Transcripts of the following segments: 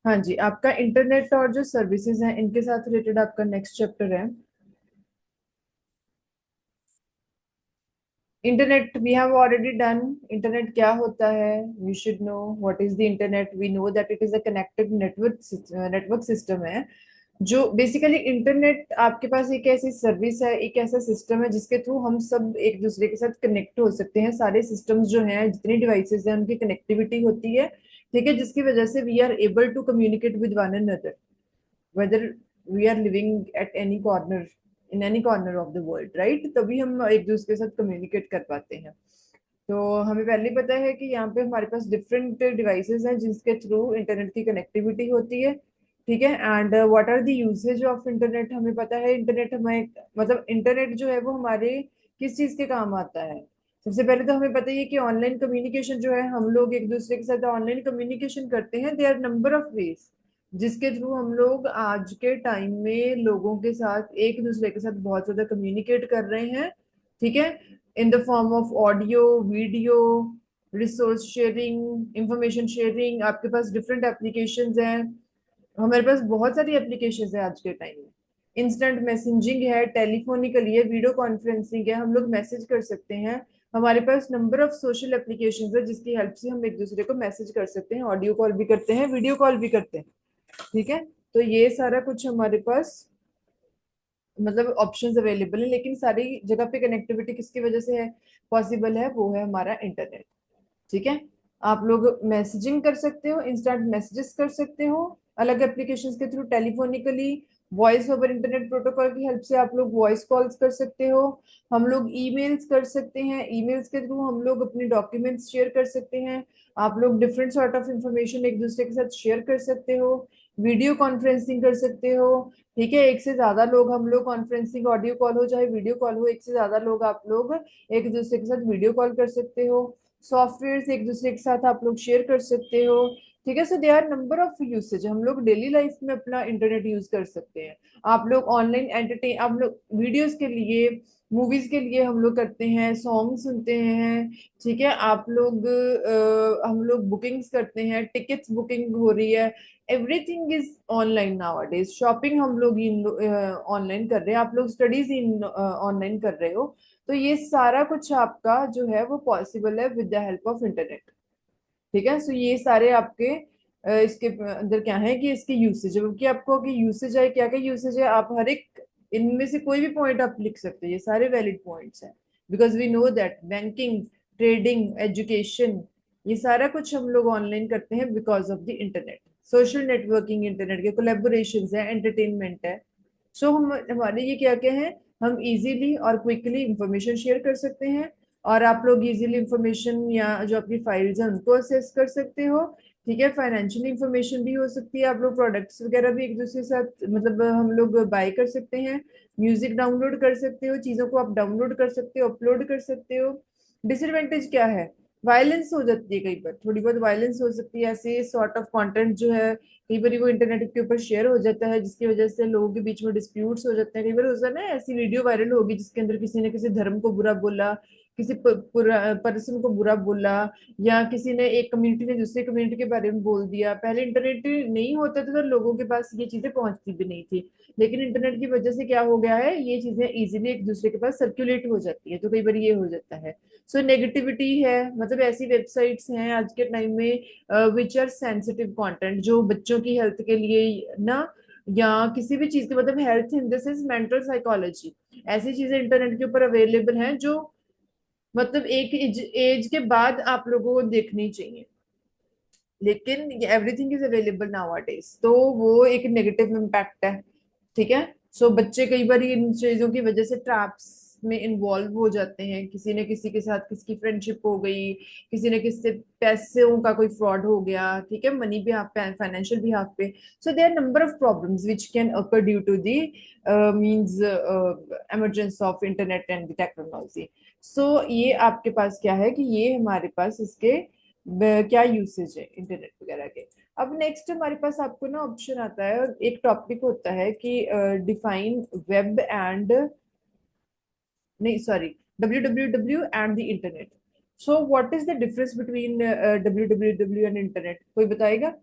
हाँ जी, आपका इंटरनेट और जो सर्विसेज हैं इनके साथ रिलेटेड आपका नेक्स्ट चैप्टर है। Internet we have already done. Internet क्या होता है, we should know what is the internet. We know that it is a connected network system है। जो बेसिकली इंटरनेट आपके पास एक ऐसी सर्विस है, एक ऐसा सिस्टम है जिसके थ्रू हम सब एक दूसरे के साथ कनेक्ट हो सकते हैं। सारे सिस्टम्स जो हैं, जितनी डिवाइसेस हैं, उनकी कनेक्टिविटी होती है। ठीक है, जिसकी वजह से we are able to communicate with one another, whether we are living at any corner, in any corner of the world, right? तभी हम एक दूसरे के साथ कम्युनिकेट कर पाते हैं। तो हमें पहले ही पता है कि यहाँ पे हमारे पास डिफरेंट डिवाइसेस हैं जिसके थ्रू इंटरनेट की कनेक्टिविटी होती है। ठीक है, and what are the usage of internet, हमें पता है इंटरनेट हमें, मतलब इंटरनेट जो है वो हमारे किस चीज के काम आता है। सबसे पहले तो हमें पता ही है कि ऑनलाइन कम्युनिकेशन जो है, हम लोग एक दूसरे के साथ ऑनलाइन कम्युनिकेशन करते हैं। There are number of ways जिसके थ्रू हम लोग आज के टाइम में लोगों के साथ, एक दूसरे के साथ बहुत ज्यादा कम्युनिकेट कर रहे हैं। ठीक है, in the form of audio, video, resource sharing, information sharing. आपके पास डिफरेंट एप्लीकेशंस हैं, हमारे पास बहुत सारी एप्लीकेशंस है आज के टाइम में। इंस्टेंट मैसेजिंग है, टेलीफोनिकली है, वीडियो कॉन्फ्रेंसिंग है, हम लोग मैसेज कर सकते हैं। हमारे पास नंबर ऑफ सोशल एप्लीकेशंस है जिसकी हेल्प से हम एक दूसरे को मैसेज कर सकते हैं, ऑडियो कॉल भी करते हैं, वीडियो कॉल भी करते हैं। ठीक है, तो ये सारा कुछ हमारे पास मतलब ऑप्शंस अवेलेबल है। लेकिन सारी जगह पे कनेक्टिविटी किसकी वजह से है पॉसिबल है, वो है हमारा इंटरनेट। ठीक है, आप लोग मैसेजिंग कर सकते हो, इंस्टेंट मैसेजेस कर सकते हो अलग एप्लीकेशंस के through, telephonically, voice over internet protocol की हेल्प से आप लोग वॉइस कॉल्स कर सकते हो। हम लोग ईमेल्स कर सकते हैं, ईमेल्स के थ्रू हम लोग अपने डॉक्यूमेंट्स शेयर कर सकते हैं। आप लोग डिफरेंट सॉर्ट ऑफ इंफॉर्मेशन एक दूसरे के साथ शेयर कर सकते हो। वीडियो कॉन्फ्रेंसिंग कर सकते हो। ठीक है, एक से ज्यादा लोग, हम लोग कॉन्फ्रेंसिंग, ऑडियो कॉल हो चाहे वीडियो कॉल हो, एक से ज्यादा लोग आप लोग एक दूसरे के साथ वीडियो कॉल कर सकते हो। सॉफ्टवेयर एक दूसरे के साथ आप लोग शेयर कर सकते हो। ठीक है, so they are number of usage, हम लोग डेली लाइफ में अपना इंटरनेट यूज कर सकते हैं। आप लोग ऑनलाइन एंटरटेन, आप लोग वीडियोस के लिए, मूवीज के लिए हम लोग करते हैं, सॉन्ग सुनते हैं। ठीक है, आप लोग हम लोग बुकिंग्स करते हैं, टिकट्स बुकिंग हो रही है। Everything is online now days. Shopping हम लोग ऑनलाइन कर रहे हैं, आप लोग स्टडीज इन ऑनलाइन कर रहे हो। तो ये सारा कुछ आपका जो है वो पॉसिबल है with the help of internet. ठीक है, सो ये सारे आपके इसके अंदर क्या है कि इसके यूसेज है कि आपको कि यूसेज है, क्या क्या यूसेज है, आप हर एक इनमें से कोई भी पॉइंट आप लिख सकते हैं, ये सारे वैलिड पॉइंट्स हैं। Because we know that banking, trading, education, ये सारा कुछ हम लोग ऑनलाइन करते हैं because of the internet. Social networking internet के, कोलेबोरेशन है, एंटरटेनमेंट है। सो हम हमारे ये क्या क्या है, हम इजीली और क्विकली इंफॉर्मेशन शेयर कर सकते हैं। और आप लोग इजीली इंफॉर्मेशन या जो अपनी फाइल्स हैं उनको असेस कर सकते हो। ठीक है, फाइनेंशियल इंफॉर्मेशन भी हो सकती है, आप लोग प्रोडक्ट्स वगैरह भी एक दूसरे के साथ मतलब हम लोग बाय कर सकते हैं। म्यूजिक डाउनलोड कर सकते हो, चीजों को आप डाउनलोड कर सकते हो, अपलोड कर सकते हो। डिसएडवांटेज क्या है, वायलेंस हो जाती है, कई बार थोड़ी बहुत वायलेंस हो सकती है, ऐसे सॉर्ट ऑफ कंटेंट जो है कई बार वो इंटरनेट के ऊपर शेयर हो जाता है, जिसकी वजह से लोगों के बीच में डिस्प्यूट्स हो जाते हैं। कई बार होता है ना, ऐसी वीडियो वायरल होगी जिसके अंदर किसी ने किसी धर्म को बुरा बोला, किसी पर्सन को बुरा बोला, या किसी ने, एक कम्युनिटी ने दूसरे कम्युनिटी के बारे में बोल दिया। पहले इंटरनेट नहीं होता था तो लोगों के पास ये चीजें पहुंचती भी नहीं थी। लेकिन इंटरनेट की वजह से क्या हो गया है, ये चीजें इजीली एक दूसरे के पास सर्कुलेट हो जाती है, तो कई बार ये हो जाता है। सो नेगेटिविटी है, मतलब ऐसी वेबसाइट्स हैं आज के टाइम में विच आर सेंसिटिव कंटेंट, जो बच्चों की हेल्थ के लिए ना, या किसी भी चीज के, मतलब health in this is mental psychology, ऐसी चीजें इंटरनेट के ऊपर अवेलेबल हैं जो मतलब एक एज के बाद आप लोगों को देखनी चाहिए। लेकिन everything is available now days, तो वो एक नेगेटिव इम्पैक्ट है। ठीक है, सो बच्चे कई बार इन चीजों की वजह से ट्रैप्स में इन्वॉल्व हो जाते हैं, किसी ने किसी के साथ, किसकी फ्रेंडशिप हो गई, किसी ने किससे पैसों का कोई फ्रॉड हो गया। ठीक है, मनी भी हाफ पे, फाइनेंशियल भी हाफ पे। So there number of problems which can occur due to the means emergence of internet and technology. So ये आपके पास क्या है कि ये हमारे पास इसके क्या यूसेज है इंटरनेट वगैरह के। अब नेक्स्ट हमारे पास आपको ना ऑप्शन आता है, और एक टॉपिक होता है कि डिफाइन वेब एंड, नहीं sorry, W W W and the internet. So what is the difference between W W W and internet, कोई बताएगा?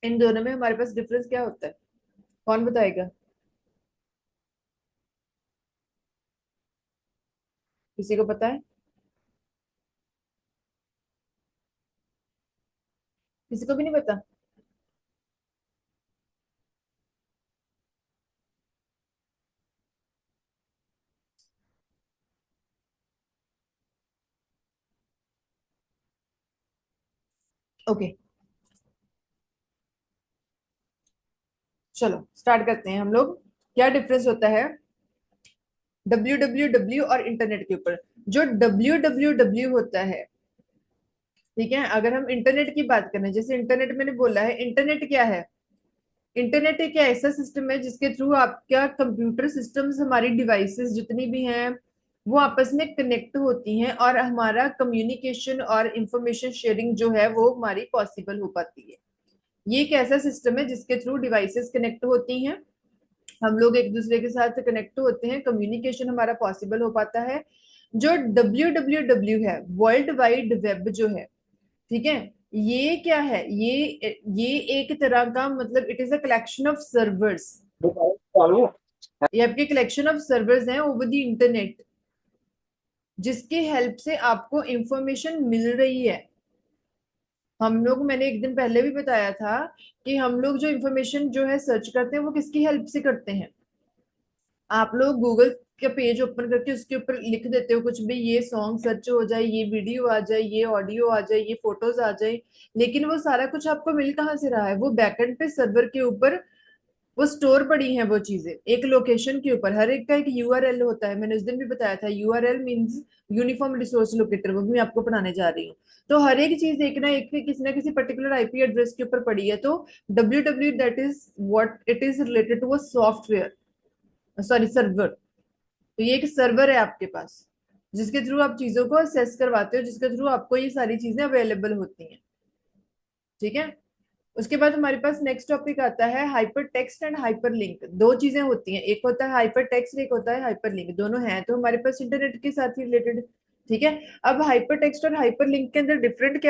इन दोनों में हमारे पास डिफरेंस क्या होता है? कौन बताएगा? किसी को पता है? किसी को भी नहीं पता? ओके, चलो स्टार्ट करते हैं हम लोग। क्या डिफरेंस होता है डब्ल्यू डब्ल्यू डब्ल्यू और इंटरनेट के ऊपर? जो डब्ल्यू डब्ल्यू डब्ल्यू होता है, ठीक है, अगर हम इंटरनेट की बात करें, जैसे इंटरनेट मैंने बोला है, इंटरनेट क्या है? इंटरनेट एक ऐसा सिस्टम है जिसके थ्रू आपका कंप्यूटर सिस्टम्स, हमारी डिवाइसेस जितनी भी हैं, वो आपस में कनेक्ट होती हैं और हमारा कम्युनिकेशन और इंफॉर्मेशन शेयरिंग जो है वो हमारी पॉसिबल हो पाती है। ये एक ऐसा सिस्टम है जिसके थ्रू डिवाइसेस कनेक्ट होती हैं, हम लोग एक दूसरे के साथ कनेक्ट होते हैं, कम्युनिकेशन हमारा पॉसिबल हो पाता है। जो डब्ल्यू डब्ल्यू डब्ल्यू है, वर्ल्ड वाइड वेब जो है, ठीक है, ये क्या है? ये एक तरह का, मतलब it is a collection of servers. ये आपके कलेक्शन ऑफ सर्वर्स हैं ओवर द इंटरनेट, जिसकी हेल्प से आपको इंफॉर्मेशन मिल रही है। हम लोग, मैंने एक दिन पहले भी बताया था कि हम लोग जो इंफॉर्मेशन जो है सर्च करते हैं वो किसकी हेल्प से करते हैं? आप लोग गूगल का पेज ओपन करके उसके ऊपर लिख देते हो कुछ भी, ये सॉन्ग सर्च हो जाए, ये वीडियो आ जाए, ये ऑडियो आ जाए, ये फोटोज आ जाए, लेकिन वो सारा कुछ आपको मिल कहाँ से रहा है? वो बैकएंड पे सर्वर के ऊपर वो स्टोर पड़ी हैं वो चीजें, एक लोकेशन के ऊपर। हर एक का एक यूआरएल होता है, मैंने उस दिन भी बताया था, URL means uniform resource locator, वो भी मैं आपको पढ़ाने जा रही हूँ। तो हर एक चीज एक ना किसी पर्टिकुलर आईपी एड्रेस के ऊपर पड़ी है। तो W W that is what it is related to a software, sorry server. तो ये एक सर्वर है आपके पास, जिसके थ्रू आप चीजों को असेस करवाते हो, जिसके थ्रू आपको ये सारी चीजें अवेलेबल होती हैं, ठीक है। उसके बाद हमारे पास नेक्स्ट टॉपिक आता है hyper text and hyper link. दो चीजें होती हैं, एक होता है हाइपर टेक्स्ट, एक होता है हाइपर लिंक, दोनों हैं तो हमारे पास इंटरनेट के साथ ही रिलेटेड, ठीक है। अब हाइपर टेक्स्ट और हाइपर लिंक के अंदर डिफरेंस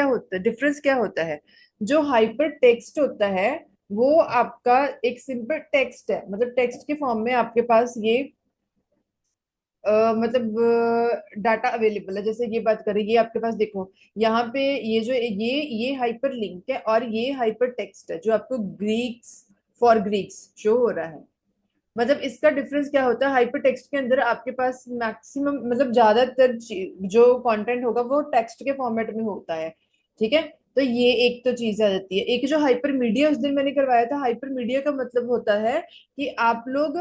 क्या होता है? जो हाइपर टेक्स्ट होता है वो आपका एक सिंपल टेक्स्ट है, मतलब टेक्स्ट के फॉर्म में आपके पास ये मतलब डाटा अवेलेबल है। जैसे ये बात करें, ये आपके पास देखो, यहाँ पे ये हाइपर लिंक है और ये हाइपर टेक्स्ट है जो आपको ग्रीक्स, फॉर ग्रीक्स शो हो रहा है। मतलब इसका डिफरेंस क्या होता है? हाइपर टेक्स्ट के अंदर आपके पास मैक्सिमम, मतलब ज्यादातर जो कंटेंट होगा वो टेक्स्ट के फॉर्मेट में होता है, ठीक है। तो ये एक तो चीज आ जाती है। एक जो हाइपर मीडिया उस दिन मैंने करवाया था, हाइपर मीडिया का मतलब होता है कि आप लोग,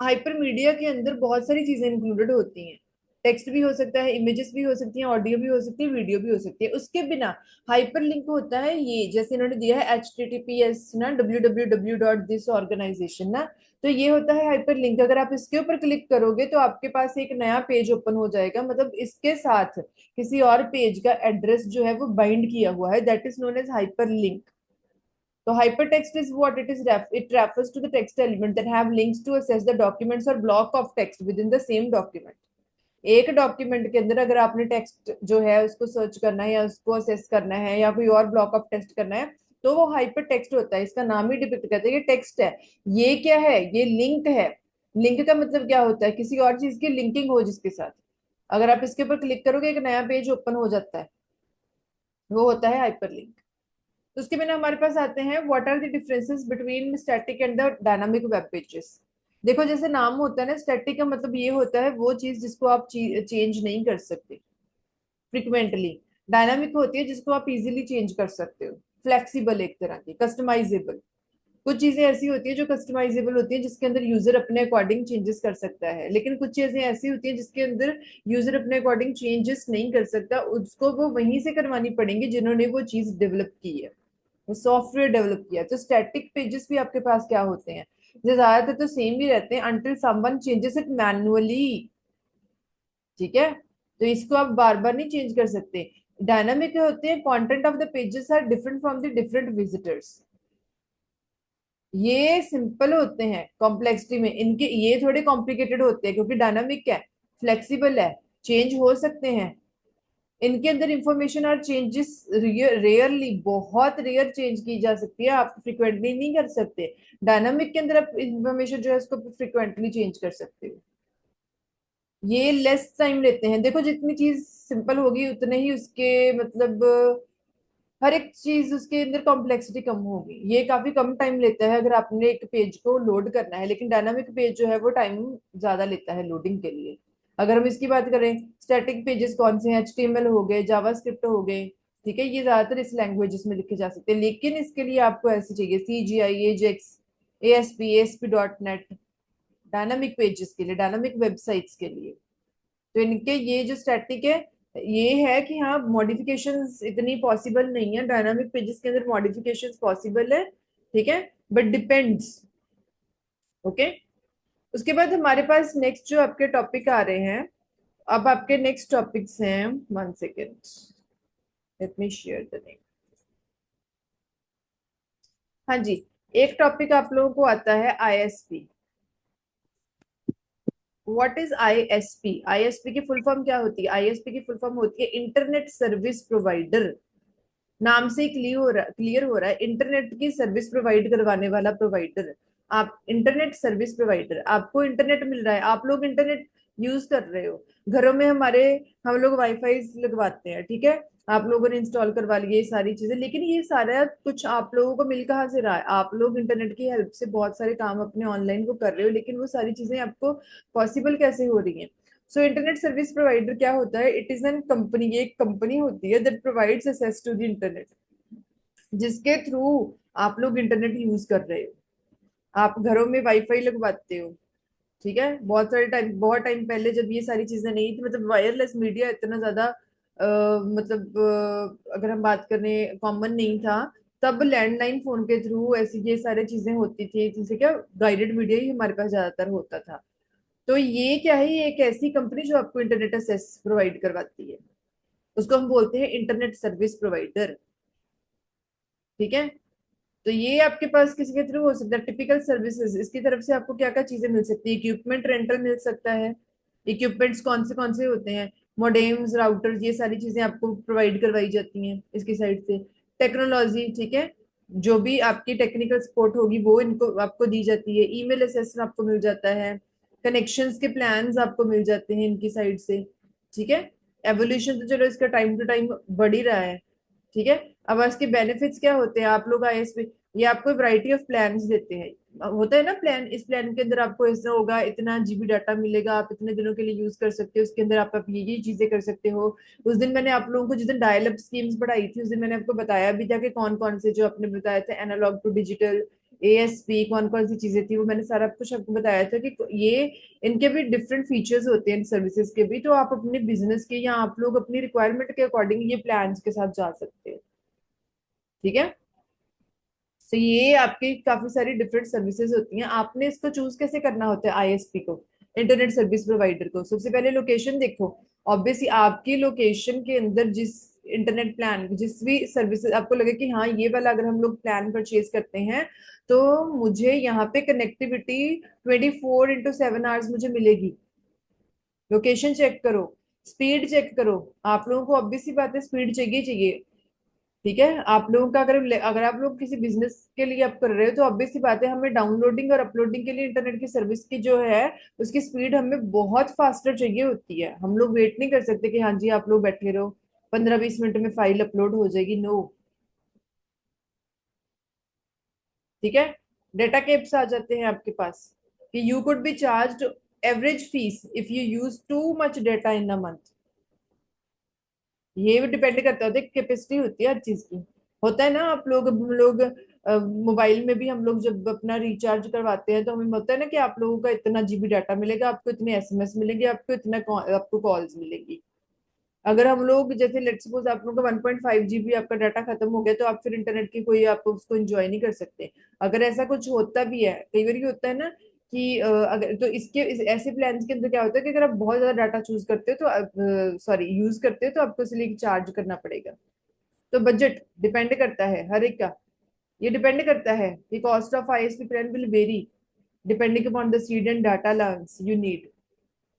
हाइपर मीडिया के अंदर बहुत सारी चीजें इंक्लूडेड होती हैं, टेक्स्ट भी हो सकता है, इमेजेस भी हो सकती हैं, ऑडियो भी हो सकती है, वीडियो भी हो सकती है। उसके बिना हाइपर लिंक होता है ये, जैसे इन्होंने दिया है HTTPS ना, www.this ऑर्गेनाइजेशन ना, तो ये होता है हाइपर लिंक। अगर आप इसके ऊपर क्लिक करोगे तो आपके पास एक नया पेज ओपन हो जाएगा, मतलब इसके साथ किसी और पेज का एड्रेस जो है वो बाइंड किया हुआ है, that is known as hyperlink. So hypertext is what it is. It refers to the text element that have links to access the documents or block of text within the same document. एक document के अंदर अगर आपने text जो है उसको search करना है या उसको असेस करना है या कोई और ब्लॉक ऑफ टेक्स्ट करना है, तो वो हाइपर टेक्स्ट होता है। इसका नाम ही डिपिक्ट करता है, ये टेक्स्ट है। ये क्या है? ये लिंक है। लिंक का मतलब क्या होता है? किसी और चीज की लिंकिंग हो जिसके साथ। अगर आप इसके ऊपर क्लिक करोगे एक नया पेज ओपन हो जाता है, वो होता है हाइपर लिंक। तो उसके बिना हमारे पास आते हैं, what are the differences between static and the dynamic web pages. देखो, जैसे नाम होता है ना, स्टैटिक का मतलब ये होता है वो चीज जिसको आप चेंज नहीं कर सकते फ्रिक्वेंटली। डायनामिक होती है जिसको आप इजीली चेंज कर सकते हो, फ्लेक्सिबल, एक तरह की कस्टमाइजेबल। कुछ चीजें ऐसी होती है जो कस्टमाइजेबल होती है, जिसके अंदर यूजर अपने अकॉर्डिंग चेंजेस कर सकता है, लेकिन कुछ चीजें ऐसी होती है जिसके अंदर यूजर अपने अकॉर्डिंग चेंजेस नहीं कर सकता, उसको वो वहीं से करवानी पड़ेंगी जिन्होंने वो चीज डेवलप की है, वो सॉफ्टवेयर डेवलप किया। तो स्टैटिक पेजेस भी आपके पास क्या होते हैं, जो ज्यादातर तो सेम ही रहते हैं until someone changes it manually, ठीक है। तो इसको आप बार बार नहीं चेंज कर सकते। डायनामिक होते हैं, content of the pages are different from the different visitors. ये सिंपल होते हैं कॉम्प्लेक्सिटी में इनके, ये थोड़े कॉम्प्लिकेटेड होते हैं क्योंकि डायनामिक है, फ्लेक्सिबल है, चेंज हो सकते हैं। इनके अंदर इंफॉर्मेशन और चेंजेस रेयरली, बहुत रेयर चेंज की जा सकती है, आप फ्रिक्वेंटली नहीं कर सकते। डायनामिक के अंदर आप इंफॉर्मेशन जो है उसको फ्रिक्वेंटली चेंज कर सकते हो। ये लेस टाइम लेते हैं। देखो जितनी चीज सिंपल होगी उतने ही उसके मतलब हर एक चीज उसके अंदर कॉम्प्लेक्सिटी कम होगी। ये काफी कम टाइम लेता है अगर आपने एक पेज को लोड करना है, लेकिन डायनामिक पेज जो है वो टाइम ज्यादा लेता है लोडिंग के लिए। अगर हम इसकी बात करें, स्टैटिक पेजेस कौन से हैं, HTML हो गए, जावास्क्रिप्ट हो गए, ठीक है, ये ज्यादातर इस लैंग्वेजेस में लिखे जा सकते हैं। लेकिन इसके लिए आपको ऐसे चाहिए CGI, Ajax, ASP.NET, dynamic pages के लिए, डायनामिक वेबसाइट्स के लिए। तो इनके ये जो स्टैटिक है, ये है कि हाँ मॉडिफिकेशंस इतनी पॉसिबल नहीं है, डायनामिक पेजेस के अंदर मॉडिफिकेशंस पॉसिबल है, ठीक है, बट डिपेंड्स। ओके। उसके बाद हमारे पास नेक्स्ट जो आपके टॉपिक आ रहे हैं, अब आपके नेक्स्ट टॉपिक्स हैं, 1 second, let me share the name. हाँ जी, एक टॉपिक आप लोगों को आता है ISP। What is ISP? ISP की फुल फॉर्म क्या होती है? ISP की फुल फॉर्म होती है इंटरनेट सर्विस प्रोवाइडर। नाम से क्लियर हो रहा है, इंटरनेट की सर्विस प्रोवाइड करवाने वाला प्रोवाइडर। आप इंटरनेट सर्विस प्रोवाइडर, आपको इंटरनेट मिल रहा है, आप लोग इंटरनेट यूज कर रहे हो घरों में हमारे, हम लोग वाईफाई लगवाते हैं, ठीक है, आप लोगों ने इंस्टॉल करवा लिए ये सारी चीजें, लेकिन ये सारा कुछ आप लोगों को मिल कहाँ से रहा है? आप लोग इंटरनेट की हेल्प से बहुत सारे काम अपने ऑनलाइन को कर रहे हो, लेकिन वो सारी चीजें आपको पॉसिबल कैसे हो रही हैं? सो इंटरनेट सर्विस प्रोवाइडर क्या होता है? इट इज एन कंपनी, ये एक कंपनी होती है that provides access to the internet, जिसके थ्रू आप लोग इंटरनेट यूज कर रहे हो। आप घरों में वाईफाई लगवाते हो, ठीक है, बहुत टाइम पहले जब ये सारी चीजें नहीं थी, मतलब वायरलेस मीडिया इतना ज्यादा मतलब अगर हम बात करें कॉमन नहीं था, तब लैंडलाइन फोन के थ्रू ऐसी ये सारी चीजें होती थी, जिससे क्या गाइडेड मीडिया ही हमारे पास ज्यादातर होता था। तो ये क्या है, ये एक ऐसी कंपनी जो आपको इंटरनेट एक्सेस प्रोवाइड करवाती है, उसको हम बोलते हैं इंटरनेट सर्विस प्रोवाइडर, ठीक है। तो ये आपके पास किसी के थ्रू हो सकता है, टिपिकल सर्विसेज इसकी तरफ से आपको क्या क्या चीजें मिल सकती है? इक्विपमेंट रेंटल मिल सकता है। इक्विपमेंट्स कौन से होते हैं? मोडेम्स, राउटर्स, ये सारी चीजें आपको प्रोवाइड करवाई जाती हैं इसकी साइड से। टेक्नोलॉजी, ठीक है, जो भी आपकी टेक्निकल सपोर्ट होगी वो इनको आपको दी जाती है। ईमेल एसेस आपको मिल जाता है। कनेक्शंस के प्लान्स आपको मिल जाते हैं इनकी साइड से, ठीक है। एवोल्यूशन तो चलो इसका टाइम टू टाइम बढ़ ही रहा है, ठीक है। अब इसके बेनिफिट्स क्या होते हैं? आप लोग ISP, ये आपको वैरायटी ऑफ प्लान्स देते हैं। होता है ना प्लान, इस प्लान के अंदर आपको ऐसा होगा, इतना GB डाटा मिलेगा, आप इतने दिनों के लिए यूज कर सकते हो, उसके अंदर आप ये चीजें कर सकते हो। उस दिन मैंने आप लोगों को जिस दिन डायल अप स्कीम्स पढ़ाई थी, उस दिन मैंने आपको बताया भी था कि कौन कौन से, जो आपने बताया था एनालॉग टू डिजिटल, ASP, कौन कौन सी चीजें थी, वो मैंने सारा कुछ आपको बताया था कि ये इनके भी डिफरेंट फीचर्स होते हैं सर्विसेज के भी, तो आप अपने बिजनेस के या आप लोग अपनी रिक्वायरमेंट के अकॉर्डिंग ये प्लान्स के साथ जा सकते हैं, ठीक है। तो ये आपकी काफी सारी डिफरेंट सर्विसेज होती हैं, आपने इसको चूज कैसे करना होता है? ISP को, इंटरनेट सर्विस प्रोवाइडर को, सबसे पहले लोकेशन देखो। ऑब्वियसली आपकी लोकेशन के अंदर जिस इंटरनेट प्लान, जिस भी सर्विसेज आपको लगे कि हाँ ये वाला अगर हम लोग प्लान परचेज करते हैं तो मुझे यहाँ पे कनेक्टिविटी 24/7 आवर्स मुझे मिलेगी, लोकेशन चेक करो, स्पीड चेक करो। आप लोगों को ऑब्वियसली बात है स्पीड चाहिए चाहिए, ठीक है। आप लोगों का अगर अगर आप लोग किसी बिजनेस के लिए आप कर रहे हो तो ऑब्वियस सी बात है हमें डाउनलोडिंग और अपलोडिंग के लिए इंटरनेट की सर्विस की जो है उसकी स्पीड हमें बहुत फास्टर चाहिए होती है। हम लोग वेट नहीं कर सकते कि हाँ जी आप लोग बैठे रहो 15-20 मिनट में फाइल अपलोड हो जाएगी, नो, ठीक है। डेटा केप्स आ जाते हैं आपके पास कि you could be charge average fees if you use too much data in a month. ये भी डिपेंड करता है, कैपेसिटी होती है हर चीज की। होता है ना, आप लोग, हम लोग मोबाइल में भी हम लोग जब अपना रिचार्ज करवाते हैं तो हमें होता है ना कि आप लोगों का इतना GB डाटा मिलेगा, आपको इतने SMS मिलेंगे, आपको आपको कॉल्स मिलेगी। अगर हम लोग जैसे लेट्स सपोज आप लोगों का 1.5 GB आपका डाटा खत्म हो गया तो आप फिर इंटरनेट की कोई आप उसको एंजॉय नहीं कर सकते। अगर ऐसा कुछ होता भी है, कई बार ये होता है ना कि अगर तो ऐसे प्लान के अंदर क्या होता है कि अगर आप बहुत ज्यादा डाटा चूज करते हो तो सॉरी यूज करते हो तो आपको इसलिए चार्ज करना पड़ेगा। तो बजट डिपेंड करता है हर एक का, ये डिपेंड करता है कि cost of ISP plan will very depending upon the speed and data lens you need,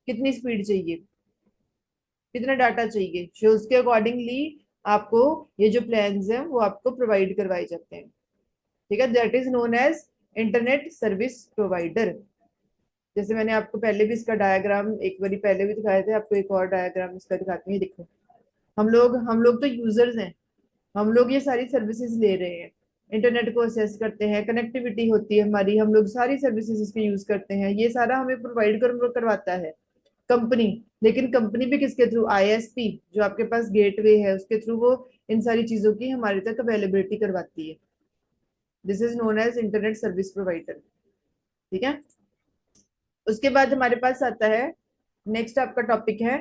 कितनी स्पीड चाहिए। कितना डाटा चाहिए, सो उसके अकॉर्डिंगली आपको ये जो प्लान्स हैं वो आपको प्रोवाइड करवाए जाते हैं। ठीक है, that is known as internet service provider. जैसे मैंने आपको पहले भी इसका डायग्राम एक बारी पहले भी दिखाए थे, आपको एक और डायग्राम इसका दिखाती हूँ, देखो। हम लोग तो यूजर्स हैं, हम लोग ये सारी सर्विसेज ले रहे हैं, इंटरनेट को असेस करते हैं, कनेक्टिविटी होती है हमारी, हम लोग सारी सर्विसेज इसके यूज करते हैं, ये सारा हमें प्रोवाइड करवाता है कंपनी। लेकिन कंपनी भी किसके थ्रू, आईएसपी जो आपके पास गेटवे है उसके थ्रू वो इन सारी चीजों की हमारे तक अवेलेबिलिटी करवाती है। This is known as internet service provider. ठीक है, उसके बाद हमारे पास आता है, नेक्स्ट आपका टॉपिक है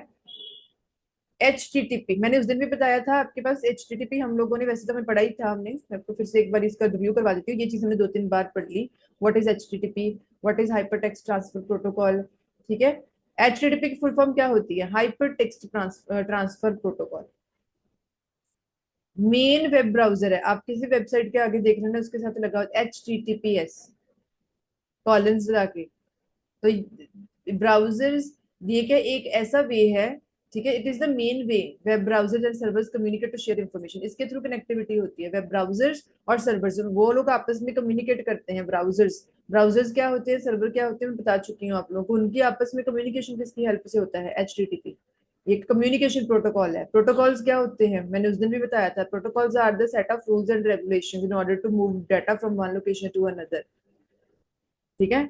HTTP। मैंने उस दिन भी बताया था आपके पास HTTP हम लोगों ने, वैसे तो हमें पढ़ा ही था हमने, मैं आपको फिर से एक बार इसका रिव्यू करवा देती हूँ, ये चीज हमने 2-3 बार पढ़ ली। What is HTTP, what is hyper text transfer protocol. ठीक है, HTTP की फुल फॉर्म क्या होती है, hyper text transfer protocol. Main web browser है, आप किसी वेबसाइट के आगे देख रहे हैं उसके साथ लगा HTTPS कॉलन्स लगा के। तो ब्राउजर्स ये क्या एक ऐसा वे है, ठीक है, it is the main way web browsers and servers communicate to share information. इसके थ्रू कनेक्टिविटी होती है, वेब ब्राउजर्स और सर्वर्स वो लोग आपस में कम्युनिकेट करते हैं। ब्राउजर्स ब्राउजर्स क्या होते हैं, सर्वर क्या होते हैं, मैं बता चुकी हूँ आप लोगों को। उनकी आपस में कम्युनिकेशन किसकी हेल्प से होता है, HTTP। ये कम्युनिकेशन प्रोटोकॉल है। प्रोटोकॉल्स क्या होते हैं, मैंने उस दिन भी बताया था, protocols are the set of rules and regulations in order to move data from one location to another. ठीक है,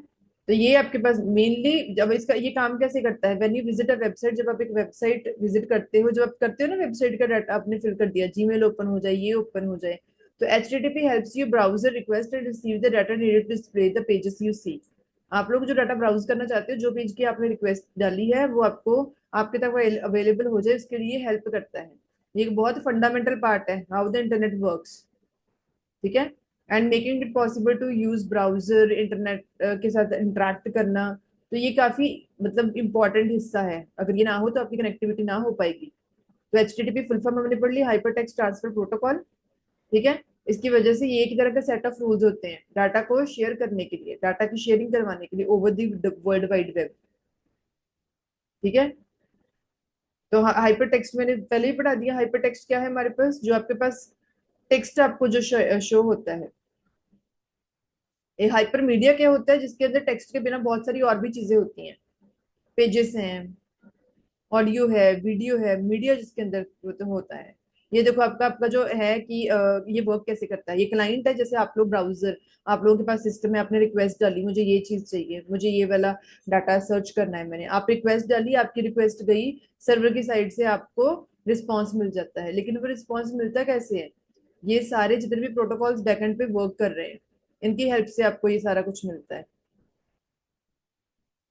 तो ये आपके पास मेनली, जब इसका ये काम कैसे करता है, when you visit a website, जब आप एक वेबसाइट विजिट करते हो, जब आप करते हो ना वेबसाइट का डाटा आपने फिल कर दिया, जीमेल ओपन हो जाए, ये ओपन हो जाए, तो HTTP helps you browser request and receive the data needed to display the pages you see. आप लोग जो डाटा ब्राउज करना चाहते हो, जो पेज की आपने रिक्वेस्ट डाली है वो आपको आपके तक अवेलेबल हो जाए, इसके लिए हेल्प करता है। ये एक बहुत फंडामेंटल पार्ट है हाउ द इंटरनेट वर्क्स। ठीक है, and making it possible to use browser, internet के साथ इंटरेक्ट करना। तो ये काफी मतलब इंपॉर्टेंट हिस्सा है, अगर ये ना हो तो आपकी कनेक्टिविटी ना हो पाएगी। तो HTTP फुल फॉर्म हमने पढ़ ली, हाइपर टेक्स्ट ट्रांसफर प्रोटोकॉल। ठीक है, इसकी वजह से ये एक तरह का सेट ऑफ रूल्स होते हैं डाटा को शेयर करने के लिए, डाटा की शेयरिंग करवाने के लिए over the world wide web. ठीक है, तो हाइपर टेक्स्ट मैंने पहले ही पढ़ा दिया। हाइपर टेक्स्ट क्या है हमारे पास, जो आपके पास टेक्स्ट आपको जो शो होता है। एक हाइपर मीडिया क्या होता है, जिसके अंदर टेक्स्ट के बिना बहुत सारी और भी चीजें होती हैं, पेजेस हैं, ऑडियो है, वीडियो है, मीडिया जिसके अंदर वो तो होता है। ये देखो आपका आपका जो है कि ये वर्क कैसे करता है, ये क्लाइंट है, जैसे आप लोग ब्राउजर, आप लोगों के पास सिस्टम है, आपने रिक्वेस्ट डाली, मुझे ये चीज चाहिए, मुझे ये वाला डाटा सर्च करना है, मैंने आप रिक्वेस्ट डाली, आपकी रिक्वेस्ट गई सर्वर की साइड से, आपको रिस्पॉन्स मिल जाता है। लेकिन वो रिस्पॉन्स मिलता कैसे है, ये सारे जितने भी प्रोटोकॉल्स बैकएंड पे वर्क कर रहे हैं, इनकी हेल्प से आपको ये सारा कुछ मिलता है।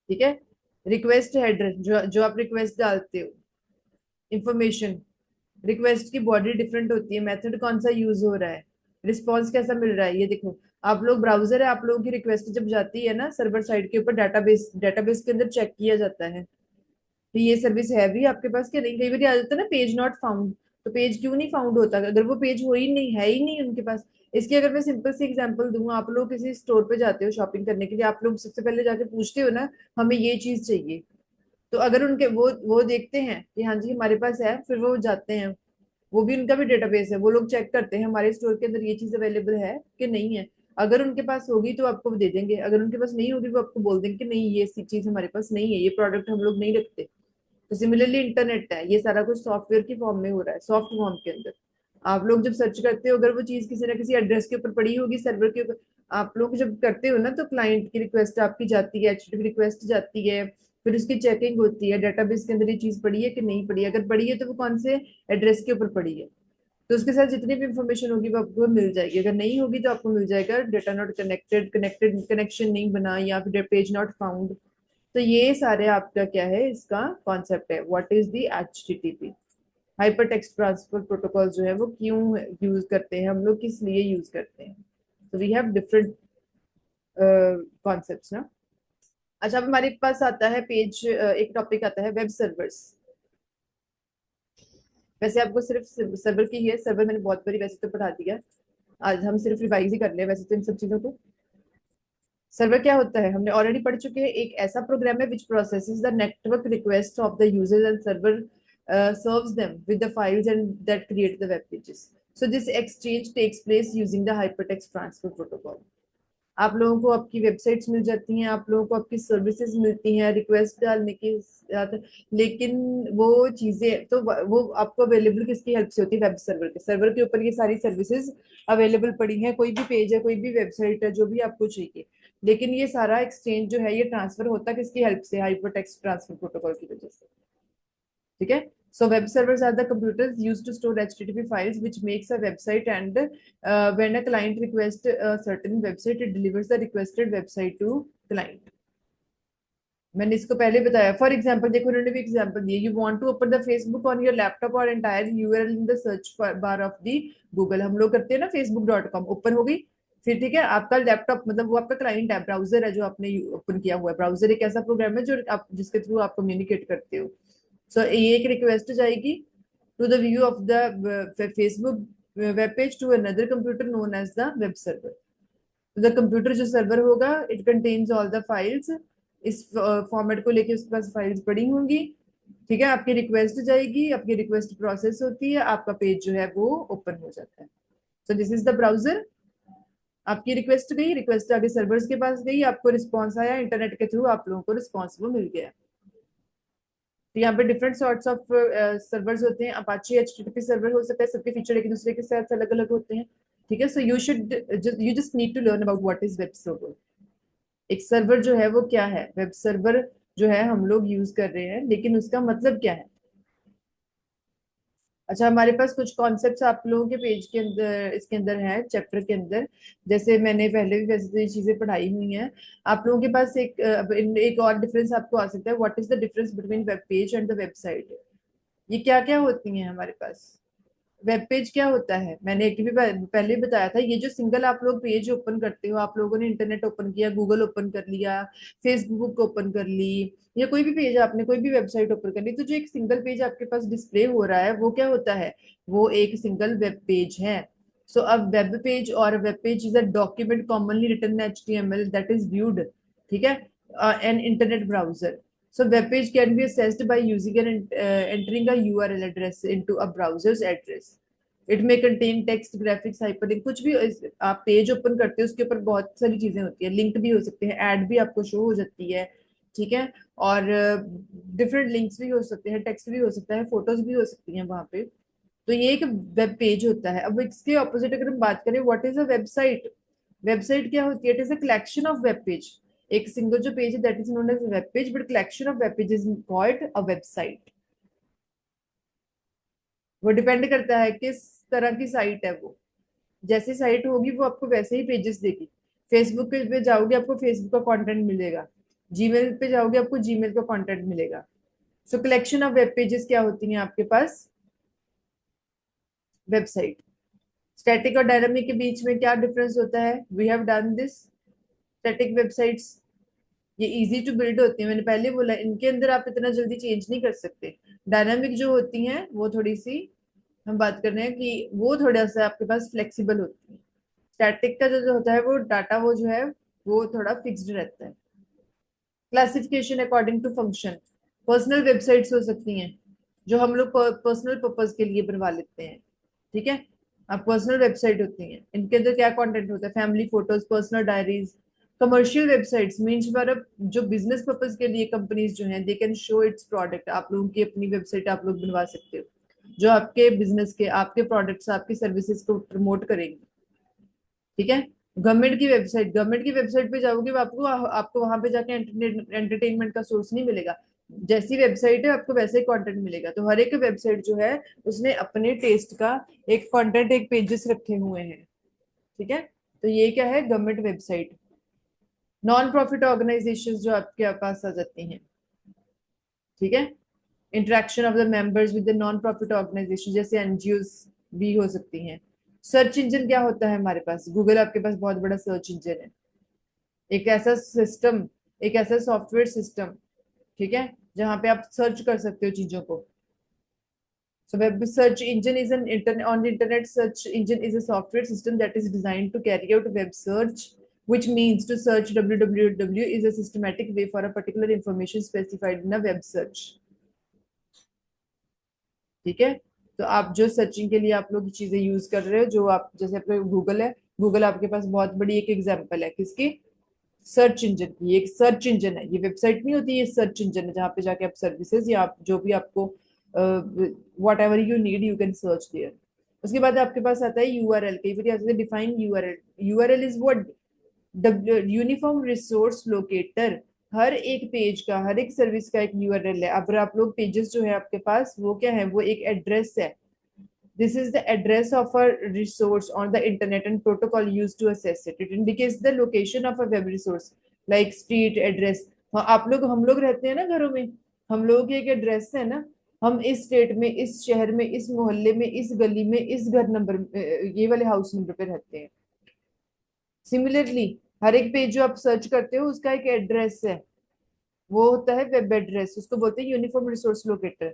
ठीक है, रिक्वेस्ट हेडर जो जो आप रिक्वेस्ट डालते हो, इंफॉर्मेशन, रिक्वेस्ट की बॉडी डिफरेंट होती है, मेथड कौन सा यूज हो रहा है, रिस्पॉन्स कैसा मिल रहा है, ये देखो। आप लोग ब्राउजर है, आप लोगों की रिक्वेस्ट जब जाती है ना सर्वर साइड के ऊपर, डेटाबेस के अंदर चेक किया जाता है कि ये सर्विस है भी आपके पास कि नहीं। कई बार आ जाता है ना पेज नॉट फाउंड, तो पेज क्यों नहीं फाउंड होता, अगर वो पेज हो ही नहीं, है ही नहीं उनके पास। इसकी अगर मैं सिंपल सी एग्जांपल दूं, आप लोग किसी स्टोर पे जाते हो शॉपिंग करने के लिए, आप लोग सबसे पहले जाके पूछते हो ना हमें ये चीज चाहिए, तो अगर उनके वो देखते हैं कि हाँ जी हमारे पास है, फिर वो जाते हैं, वो भी उनका भी डेटाबेस है, वो लोग चेक करते हैं हमारे स्टोर के अंदर ये चीज अवेलेबल है कि नहीं है। अगर उनके पास होगी तो आपको दे देंगे, अगर उनके पास नहीं होगी वो आपको बोल देंगे कि नहीं ये चीज हमारे पास नहीं है, ये प्रोडक्ट हम लोग नहीं रखते। तो सिमिलरली इंटरनेट है, ये सारा कुछ सॉफ्टवेयर की फॉर्म में हो रहा है, सॉफ्ट फॉर्म के अंदर। आप लोग जब सर्च करते हो, अगर वो चीज किसी ना किसी एड्रेस के ऊपर पड़ी होगी सर्वर के ऊपर, आप लोग जब करते हो ना तो क्लाइंट की रिक्वेस्ट आपकी जाती है, HTTP रिक्वेस्ट जाती है, फिर उसकी चेकिंग होती है डेटाबेस के अंदर ये चीज पड़ी है कि नहीं पड़ी है, अगर पड़ी है तो वो कौन से एड्रेस के ऊपर पड़ी है, तो उसके साथ जितनी भी इंफॉर्मेशन होगी वो आपको मिल जाएगी। अगर नहीं होगी तो आपको मिल जाएगा डेटा नॉट कनेक्टेड, कनेक्शन नहीं बना, या फिर पेज नॉट फाउंड। तो ये सारे आपका क्या है, इसका कॉन्सेप्ट है, what is the HTTP। Hyper text transfer protocol जो है वो क्यों यूज करते हैं हम लोग, किस लिए यूज करते हैं, तो वी हैव डिफरेंट कॉन्सेप्ट्स ना। अच्छा, अब हमारे पास आता है पेज, एक टॉपिक आता है वेब सर्वर्स। वैसे आपको सिर्फ सर्वर की ही है, सर्वर मैंने बहुत बारी वैसे तो पढ़ा दिया, आज हम सिर्फ रिवाइज ही कर ले वैसे तो इन सब चीजों को। सर्वर क्या होता है हमने ऑलरेडी पढ़ चुके हैं, एक ऐसा प्रोग्राम है which processes the network request of the users and server serves them with the files and that create the web pages. So this exchange takes place using the hypertext transfer protocol. आप लोगों को आपकी websites मिल जाती हैं, आप लोगों को आपकी सर्विसेज मिलती हैं रिक्वेस्ट डालने के साथ, लेकिन वो चीजें तो वो आपको अवेलेबल किसकी हेल्प से होती है? वेब सर्वर के, सर्वर के ऊपर ये सारी सर्विसेज अवेलेबल पड़ी हैं, कोई भी पेज है, कोई भी वेबसाइट है, जो भी आपको चाहिए, लेकिन ये सारा एक्सचेंज जो है ये ट्रांसफर होता है किसकी हेल्प से? हाइपरटेक्स्ट ट्रांसफर प्रोटोकॉल की वजह से। ठीक है। So web servers are the computers used to store HTTP files, which makes a website. And when a client requests a certain website, it delivers the requested website to client. मैंने इसको पहले बताया. For example देखो, उन्होंने भी example दिया. You want to open the Facebook on your laptop और entire URL in the search bar of the Google. हम लोग करते हैं ना, facebook.com ओपन हो गई, फिर ठीक है, आपका लैपटॉप मतलब वो आपका क्लाइंट है, ब्राउजर है जो आपने ओपन किया हुआ है. ब्राउजर एक ऐसा प्रोग्राम है जो आप जिसके थ्रू आप कम्युनिकेट करते हो. सो ये एक रिक्वेस्ट जाएगी to the view of the Facebook web page to another computer known as the web server. The computer जो सर्वर होगा, it contains all the files. इस फॉर्मेट को लेके उसके पास फाइल्स पड़ी होंगी. ठीक है, आपकी रिक्वेस्ट जाएगी, आपकी रिक्वेस्ट प्रोसेस होती है, आपका पेज जो है वो ओपन हो जाता है. So this is the browser. आपकी रिक्वेस्ट गई, रिक्वेस्ट आगे सर्वर्स के पास गई, आपको रिस्पॉन्स आया, इंटरनेट के थ्रू आप लोगों को रिस्पॉन्स वो मिल गया. तो यहाँ पे डिफरेंट सॉर्ट्स ऑफ सर्वर्स होते हैं. अपाचे एचटीटीपी सर्वर हो सकता है, सबके फीचर एक दूसरे के साथ अलग अलग होते हैं. ठीक है. So you just need to learn about what is web server. एक सर्वर जो है वो क्या है, वेब सर्वर जो है हम लोग यूज कर रहे हैं, लेकिन उसका मतलब क्या है? अच्छा, हमारे पास कुछ कॉन्सेप्ट्स आप लोगों के पेज के अंदर, इसके अंदर है, चैप्टर के अंदर. जैसे मैंने पहले भी वैसे तो ये चीजें पढ़ाई हुई हैं. आप लोगों के पास एक और डिफरेंस आपको आ सकता है. What is the difference between web page and the website? ये क्या क्या होती हैं हमारे पास? वेब पेज क्या होता है? मैंने एक भी पहले ही बताया था. ये जो सिंगल आप लोग पेज ओपन करते हो, आप लोगों ने इंटरनेट ओपन किया, गूगल ओपन कर लिया, फेसबुक ओपन कर ली, या कोई भी पेज आपने कोई भी वेबसाइट ओपन कर ली, तो जो एक सिंगल पेज आपके पास डिस्प्ले हो रहा है वो क्या होता है? वो एक सिंगल वेब पेज है. सो अब वेब पेज और web page is a document commonly written HTML that is viewed. ठीक है. An internet browser. So web page can be accessed by using and entering a URL address into a browser's address. It may contain text, graphics, hyperlink, कुछ भी आप page open करते हो उसके ऊपर बहुत सारी चीजें होती है. लिंक भी हो सकते हैं, ऐड भी आपको शो हो जाती है. ठीक है. और डिफरेंट लिंक्स भी हो सकते हैं, टेक्स्ट भी हो सकता है, फोटोज भी हो सकती हैं वहां पे. तो ये एक वेब पेज होता है. अब इसके ऑपोजिट अगर हम बात करें, what is a website? Website क्या होती है? It is a collection of web page. एक सिंगल जो पेज है that is known as web page, but collection of web page is called a website. वो डिपेंड करता है किस तरह की साइट है वो. जैसी साइट होगी वो आपको वैसे ही पेजेस देगी. फेसबुक पे जाओगे आपको फेसबुक का कंटेंट मिलेगा, जीमेल पे जाओगे आपको जीमेल का कंटेंट मिलेगा. So collection of web pages क्या होती हैं आपके पास? वेबसाइट. स्टैटिक और डायनामिक के बीच में क्या डिफरेंस होता है? We have done this. Static websites ये इजी टू बिल्ड होती है, मैंने पहले बोला, इनके अंदर आप इतना जल्दी चेंज नहीं कर सकते. डायनामिक जो होती हैं वो थोड़ी सी, हम बात कर रहे हैं कि वो थोड़ा सा आपके पास फ्लेक्सिबल होती है. स्टैटिक का जो होता है वो डाटा वो जो है वो थोड़ा फिक्स्ड रहता है. Classification according to function. Personal websites हो सकती हैं जो हम लोग पर्सनल पर्पज के लिए बनवा लेते हैं. ठीक है. अब पर्सनल वेबसाइट होती हैं, इनके अंदर क्या कंटेंट होता है? Family photos, personal diaries. Commercial websites means for जो बिजनेस पर्पज के लिए कंपनीज जो हैं, they can show it's product. आप लोगों की अपनी वेबसाइट आप लोग बनवा सकते हो जो आपके बिजनेस के, आपके प्रोडक्ट्स, आपकी सर्विसेज को प्रमोट करेंगे. ठीक है. गवर्नमेंट की वेबसाइट पे जाओगे, आपको आपको वहां पे जाके एंटरटेनमेंट का सोर्स नहीं मिलेगा. जैसी वेबसाइट है आपको वैसे ही कंटेंट मिलेगा. तो हर एक वेबसाइट जो है उसने अपने टेस्ट का एक कंटेंट, एक पेजेस रखे हुए हैं. ठीक है. तो ये क्या है? Government website. Non profit organisation जो आपके पास आ जाती हैं. ठीक है. Interaction of the members with the non profit organisation, जैसे एनजीओज भी हो सकती हैं. सर्च इंजन क्या होता है हमारे पास? गूगल आपके पास बहुत बड़ा सर्च इंजन है. एक ऐसा सिस्टम, एक ऐसा सॉफ्टवेयर सिस्टम, ठीक है, जहां पे आप सर्च कर सकते हो चीजों को. So web search engine is an internet on the internet search engine is a software system that is designed to carry out web search, which means to search www is a systematic way for a particular information specified in a web search. ठीक है। तो आप जो searching के लिए आप लोग चीजें यूज कर रहे हो, जो आप जैसे अपने गूगल है, गूगल आपके पास बहुत बड़ी एक एग्जांपल है किसकी, सर्च इंजन की। ये एक सर्च इंजन है, ये वेबसाइट नहीं होती, ये सर्च इंजन है जहाँ पे जाके आप सर्विसेज या आप जो भी आपको whatever you need you can search there. उसके बाद आपके पास आता है यूआरएल। कई बार आता है define URL. URL is what, uniform resource locator. हर एक पेज का, हर एक सर्विस का एक यूआरएल है। अब आप लोग पेजेस जो है आपके पास वो क्या है, वो एक एड्रेस है। This is the address of a resource on the internet and protocol used to access it. It indicates the location of a web resource like street address. हाँ, आप लोग, हम लोग रहते हैं ना घरों में, हम लोगों की एक एड्रेस है ना, हम इस स्टेट में, इस शहर में, इस मोहल्ले में, इस गली में, इस घर नंबर, ये वाले हाउस नंबर पे रहते हैं। सिमिलरली हर एक पेज जो आप सर्च करते हो उसका एक एड्रेस है, वो होता है वेब एड्रेस, उसको बोलते हैं यूनिफॉर्म रिसोर्स लोकेटर।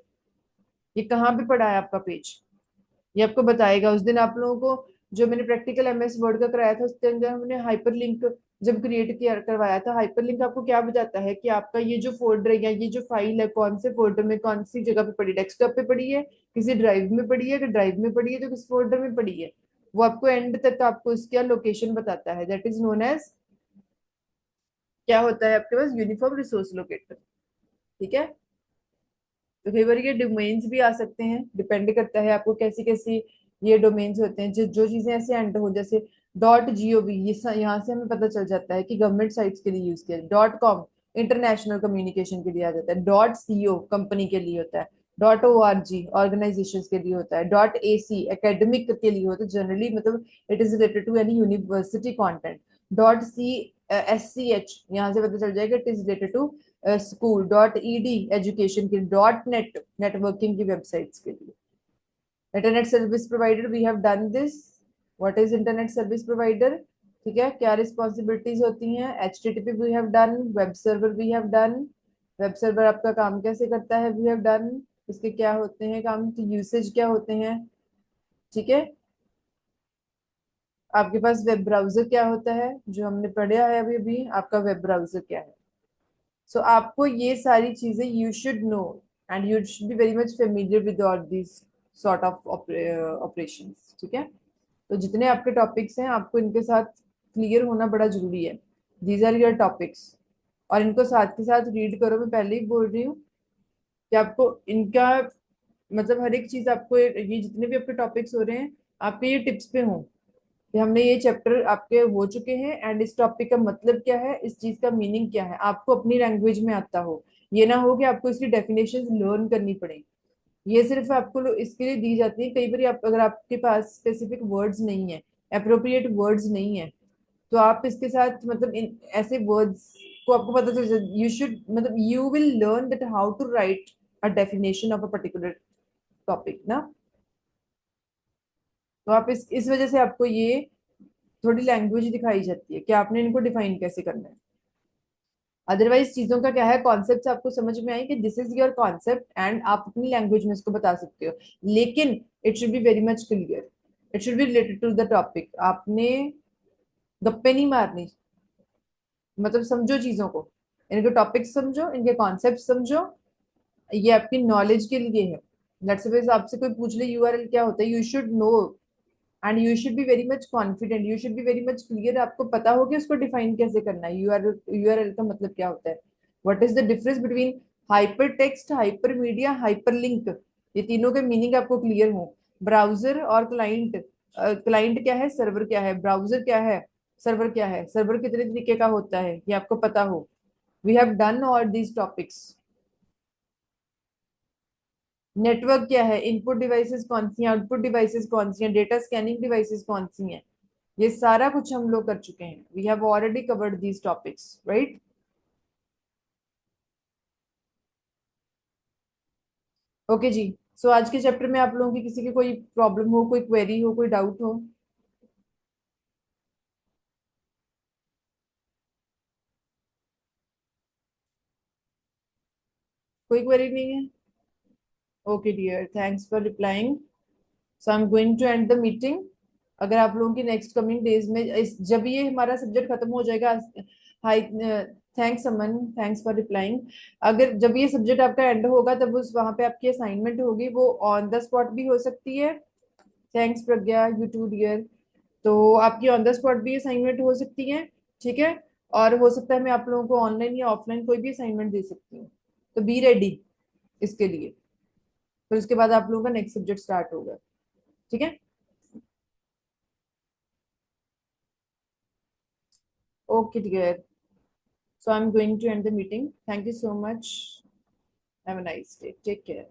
ये कहाँ पे पड़ा है आपका पेज, ये आपको बताएगा। उस दिन आप लोगों को जो मैंने प्रैक्टिकल एमएस वर्ड का कराया था, उसके अंदर हमने हाइपर लिंक जब क्रिएट किया करवाया था, हाइपर लिंक आपको क्या बताता है कि आपका ये जो फोल्डर है या ये जो फाइल है कौन से फोल्डर में, कौन सी जगह पे पड़ी, डेस्कटॉप पे पड़ी है, किसी ड्राइव में पड़ी है, कि ड्राइव में पड़ी है तो किस फोल्डर में पड़ी है। वो आपको एंड तक आपको इसका लोकेशन बताता है। दैट इज नोन एज, क्या होता है आपके पास, यूनिफॉर्म रिसोर्स लोकेटर। ठीक है। तो कई बार ये डोमेन्स भी आ सकते हैं, डिपेंड करता है आपको कैसी कैसी ये डोमेन्स होते हैं। जो जो चीजें ऐसे एंटर हो, जैसे डॉट जीओवी, ये यहाँ से हमें पता चल जाता है कि गवर्नमेंट साइट्स के लिए यूज किया। डॉट कॉम इंटरनेशनल कम्युनिकेशन के लिए आ जाता है। डॉट सीओ कंपनी के लिए होता है। Dot O R G organisation के लिए होता है। डॉट ए सी एकेडमिक के लिए होता है जनरली, मतलब it is related to any university content. Dot C S C H, यहाँ से पता चल जाएगा it is related to school. Dot ED education के। डॉट नेट नेटवर्किंग की वेबसाइट्स के लिए। Internet service provider, we have done this. What is internet service provider, ठीक है, क्या रिस्पॉन्सिबिलिटीज होती हैं। HTTP we have done. Web server we have done. Web server आपका काम कैसे करता है, वी हैव डन। इसके क्या होते हैं काम, यूसेज क्या होते हैं। ठीक है। आपके पास वेब ब्राउजर क्या होता है, जो हमने पढ़ा है अभी अभी, आपका वेब ब्राउजर क्या है। सो आपको ये सारी चीजें you should know, and you should be very much familiar with all this sort of operations. ठीक है। तो जितने आपके टॉपिक्स हैं आपको इनके साथ क्लियर होना बड़ा जरूरी है। दीज आर योर टॉपिक्स, और इनको साथ के साथ रीड करो। मैं पहले ही बोल रही हूँ कि आपको इनका मतलब हर एक चीज आपको, ये जितने भी आपके टॉपिक्स हो रहे हैं आपके ये टिप्स पे हों कि हमने ये चैप्टर आपके हो चुके हैं एंड इस टॉपिक का मतलब क्या है, इस चीज का मीनिंग क्या है, आपको अपनी लैंग्वेज में आता हो। ये ना हो कि आपको इसकी डेफिनेशन लर्न करनी पड़े। ये सिर्फ आपको इसके लिए दी जाती है। कई बार आप, अगर आपके पास स्पेसिफिक वर्ड्स नहीं है, अप्रोप्रिएट वर्ड्स नहीं है, तो आप इसके साथ मतलब इन ऐसे वर्ड्स को आपको पता चल जाए, यू शुड मतलब you will learn that how to write a definition of a particular topic ना। तो आप इस वजह से आपको ये थोड़ी लैंग्वेज दिखाई जाती है कि आपने इनको डिफाइन कैसे करना है। अदरवाइज चीजों का क्या है, कॉन्सेप्ट आपको समझ में आए कि this is your concept and आप अपनी लैंग्वेज में इसको बता सकते हो, लेकिन it should be very much clear, it should be related to the topic. आपने गप्पे नहीं मारनी, मतलब समझो चीजों को, इनके टॉपिक समझो, इनके कॉन्सेप्ट समझो। ये आपकी नॉलेज के लिए है। लेट्स सपोज आपसे कोई पूछ ले यूआरएल क्या होता है, you should know and you should be very much confident, you should be very much clear. आपको पता हो कि उसको डिफाइन कैसे करना है। यूआरएल का मतलब क्या होता है, what is the difference between hyper text, hyper media, hyper link. ये तीनों के मीनिंग आपको क्लियर हो। ब्राउजर और क्लाइंट, क्लाइंट क्या है, सर्वर क्या है, ब्राउजर क्या है, सर्वर क्या है, सर्वर कितने तरीके का होता है, ये आपको पता हो। We have done all these topics. Network क्या है, इनपुट डिवाइसेस कौन सी हैं, आउटपुट डिवाइसेस कौन सी हैं, डेटा स्कैनिंग डिवाइसेस कौन सी हैं, ये सारा कुछ हम लोग कर चुके हैं। We have already covered these topics, right. Okay जी। सो आज के चैप्टर में आप लोगों की किसी की कोई प्रॉब्लम हो, कोई क्वेरी हो, कोई डाउट हो। कोई क्वेरी नहीं है। Okay dear, thanks for replying. So I am going to end the meeting. अगर आप लोगों की नेक्स्ट कमिंग डेज में जब ये हमारा सब्जेक्ट खत्म हो जाएगा, hi, thanks Aman, thanks for replying. अगर जब ये सब्जेक्ट आपका एंड होगा तब उस वहां पे आपकी असाइनमेंट होगी, वो ऑन द स्पॉट भी हो सकती है। Thanks Pragya, you too dear. तो आपकी ऑन द स्पॉट भी असाइनमेंट हो सकती है, ठीक है। और हो सकता है मैं आप लोगों को ऑनलाइन या ऑफलाइन कोई भी असाइनमेंट दे सकती हूँ। तो बी रेडी इसके लिए। फिर उसके बाद आप लोगों का नेक्स्ट सब्जेक्ट स्टार्ट होगा, ठीक है। Okay dear, so I am going to end the meeting. Thank you so much. Have a nice day, take care.